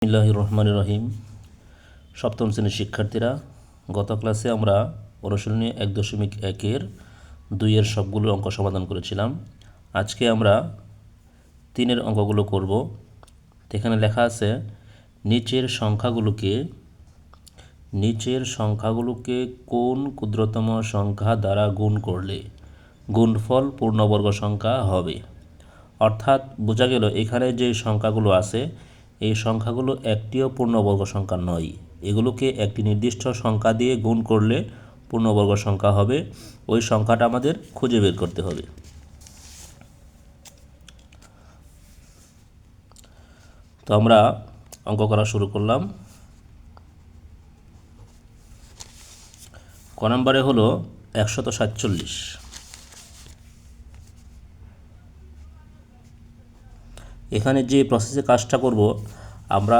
বিসমিল্লাহির রহমানির রহিম। সপ্তম শ্রেণীর শিক্ষার্থীরা, গত ক্লাসে আমরা অনুশীলনী 1.1-এর 2-এর সবগুলো অঙ্ক সমাধান করেছিলাম। আজকে আমরা 3-এর অঙ্কগুলো করব। এখানে লেখা আছে নিচের সংখ্যাগুলোকে কোন ক্ষুদ্রতম সংখ্যা দ্বারা গুণ করলে গুণফল পূর্ণবর্গ সংখ্যা হবে। অর্থাৎ বোঝা গেল এখানে যে সংখ্যাগুলো আছে এই সংখ্যাগুলো একটিও পূর্ণবর্গ সংখ্যা নয়, এগুলোকে একটি নির্দিষ্ট সংখ্যা দিয়ে গুণ করলে পূর্ণবর্গ সংখ্যা হবে। ওই সংখ্যাটা আমাদের খুঁজে বের করতে হবে। তো আমরা অঙ্ক করা শুরু করলাম। ক নম্বরে হলো 147। এখানে যে প্রসেসে কাজটা করব আমরা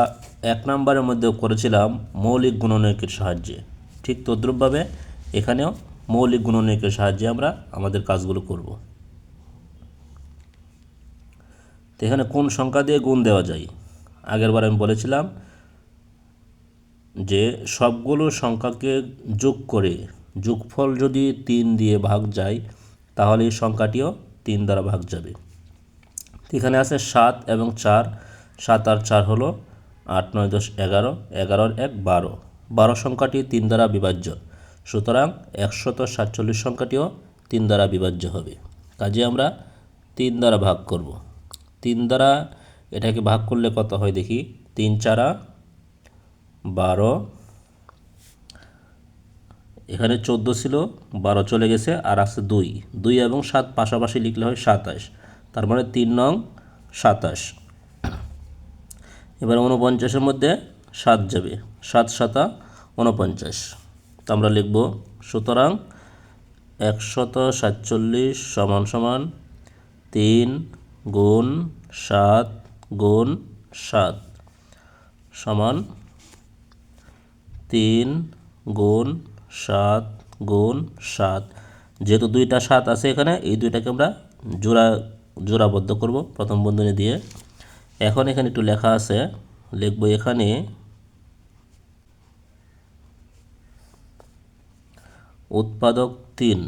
1 নম্বরের মধ্যেও করেছিলাম মৌলিক গুণনীয়কের সাহায্যে, ঠিক তদ্রূপভাবে এখানেও মৌলিক গুণনীয়কের সাহায্যে আমরা আমাদের কাজগুলো করব। তো এখানে কোন সংখ্যা দিয়ে গুণ দেওয়া যায়? আগেরবার আমি বলেছিলাম যে সবগুলো সংখ্যাকে যোগ করে যোগফল যদি 3 দিয়ে ভাগ যায় তাহলে এই সংখ্যাটিও 3 দ্বারা ভাগ যাবে। এখানে আছে 7 এবং 4, 7 আর 4 হলো 8, 9, 10, 11, 11 আর 1 12, 12 সংখ্যাটি 3 দ্বারা বিভাজ্য, সুতরাং 147 সংখ্যাটিও 3 দ্বারা বিভাজ্য হবে। কাজে আমরা 3 দ্বারা ভাগ করব। 3 দ্বারা এটাকে ভাগ করলে কত হয় দেখি। 3 4 12, এখানে 14 ছিল, 12 চলে গেছে, আর আছে 2, 2 এবং 7 পাশাপাশি লিখলে হয় 27, তার মানে 3 নং 27। এবার 49-এর মধ্যে 7 যাবে, 7 7 49। তো আমরা লিখব সুতরাং 147 সমান সমান 3 গুণ 7 গুণ 7 সমান 3 গুণ 7 গুণ 7। যেহেতু 2টা 7 আছে এখানে, এই 2টাকে আমরা জোড়াবদ্ধ করব প্রথম বন্ধনী দিয়ে। এখন এখানে একটু লেখা আছে, লিখব এখানে উৎপাদক 3।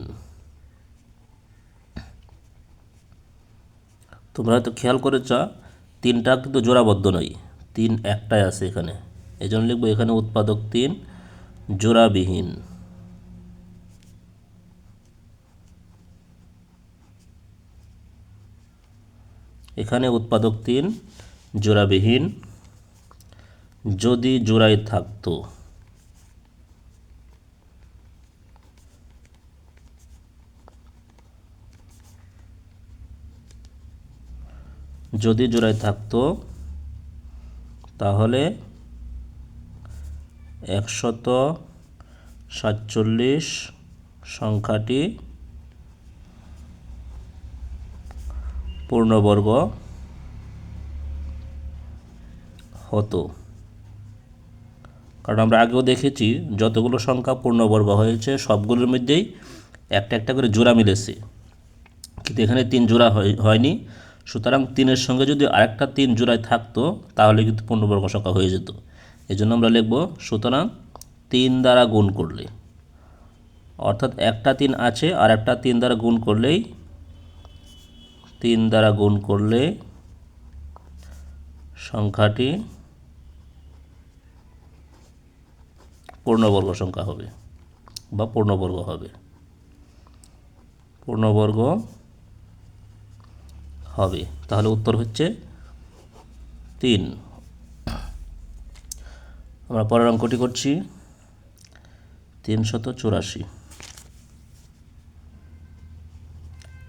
তোমরা হয়তো খেয়াল করেছ 3টা কিন্তু জোড়াবদ্ধ নয়, 3 একটাই আছে এখানে, এই জন্য লিখব এখানে উৎপাদক 3 জোড়াবিহীন। এখানে উৎপাদক 3 জোড়াবিহীন যদি জোড়ায় থাকতো। যদি জোড়ায় থাকতো তাহলে 147 সংখ্যাটি পূর্ণবর্গ হতো। কারণ আমরা আগেও দেখেছি যতগুলো সংখ্যা পূর্ণবর্গ হয়েছে সবগুলোর মধ্যেই একটা একটা করে জোড়া মিলেছে, কিন্তু এখানে 3 জোড়া হয়নি। সুতরাং 3-এর সঙ্গে যদি আরেকটা 3 জোড়ায় থাকতো তাহলে কিন্তু পূর্ণবর্গ সংখ্যা হয়ে যেত। এই জন্য আমরা লিখব সুতরাং 3 দ্বারা গুণ করলে, অর্থাৎ একটা 3 আছে আর একটা 3 দ্বারা গুণ করলেই 3 দ্বারা গুণ করলে সংখ্যাটি পূর্ণবর্গ সংখ্যা হবে বা পূর্ণবর্গ হবে। তাহলে উত্তর হচ্ছে 3। আমরা পরের অঙ্কটি করছি 384।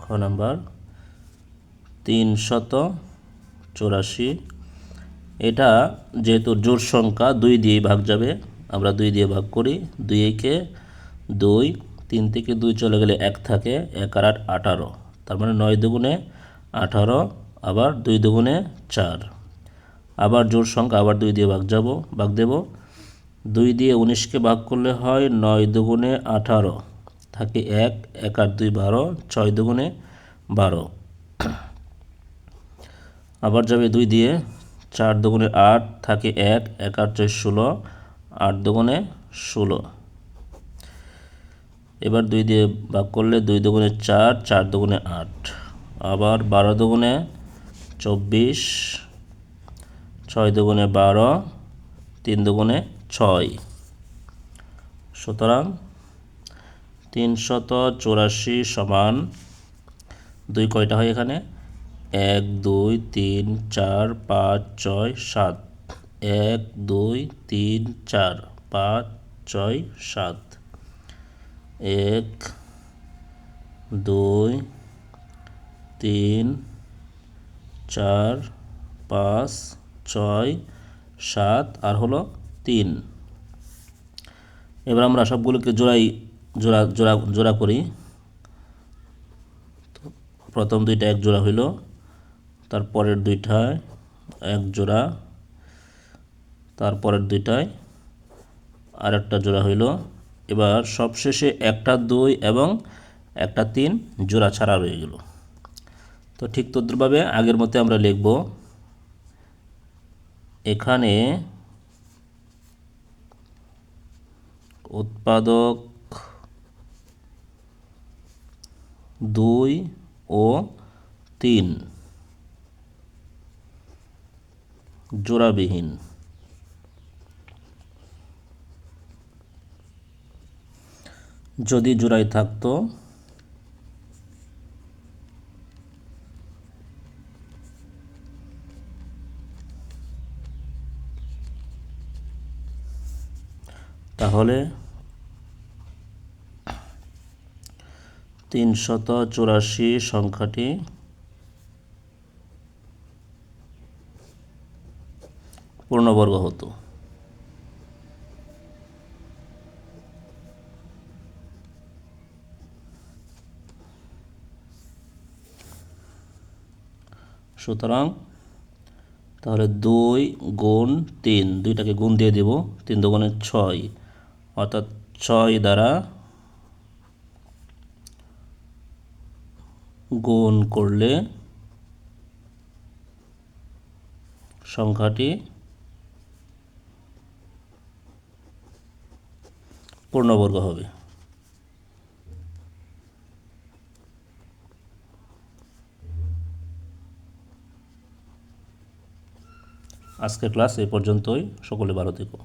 খ নাম্বার 384। এটা যেহেতু জোড় সংখ্যা 2 দিয়ে ভাগ যাবে, আমরা 2 দিয়ে ভাগ করি। 2 কে 2, 3 থেকে 2 চলে গেলে 1 থাকে, 1 আর 8 18, তার মানে 9 দুগুণে 18, আবার 2 দুগুণে 4, আবার জোড় সংখ্যা, আবার 2 দিয়ে ভাগ দেব। 2 দিয়ে 19কে ভাগ করলে হয় 9 দুগুণে 18, থাকে 1, 1 আর 2 12, 6 দুগুণে 12, আবার যাবে 2 দিয়ে, 4 দুগুণে 8 থাকে 1, 1 আর 4 16, 8 দুগুণে 16। এবার 2 দিয়ে ভাগ করলে 2 দুগুণে 4, 4 দুগুণে 8, আবার 12 দুগুণে 24, 6 দুগুণে 12, 3 দুগুণে 6। সুতরাং 384 সমান 2 কয়টা হয় এখানে? 1 2 3 4 5 6 7, 1 2 3 4 5 6 7, 1 2 3 4 5 6 7 আর হলো 3। এবার আমরা সবগুলোকে জোড়া করি। প্রথম দুইটা এক জোড়া হইল, তারপরের দুইটায় এক জোড়া, তারপরের দুইটায় আরেকটা জোড়া হইল। এবার সবশেষে একটা 2 এবং একটা 3 জোড়া ছাড়া রয়ে গেল। তো ঠিক তদ্রুপভাবে আগের মতে আমরা লিখব, এখানে উৎপাদক 2 ও 3 জোড়াবিহীন। যদি জোড়ায় থাকতো তাহলে 384 সংখ্যাটি পূর্ণবর্গ হতো। সুতরাং তাহলে 2 গুণ 3, দুইটাকে গুণ দিয়ে দেব, 3 দুগুণে 6, অর্থাৎ 6 দ্বারা গুণ করলে সংখ্যাটি পূর্ণবর্গ হবে। আজকের ক্লাস এই পর্যন্তই। সকলে ভালো থেকো।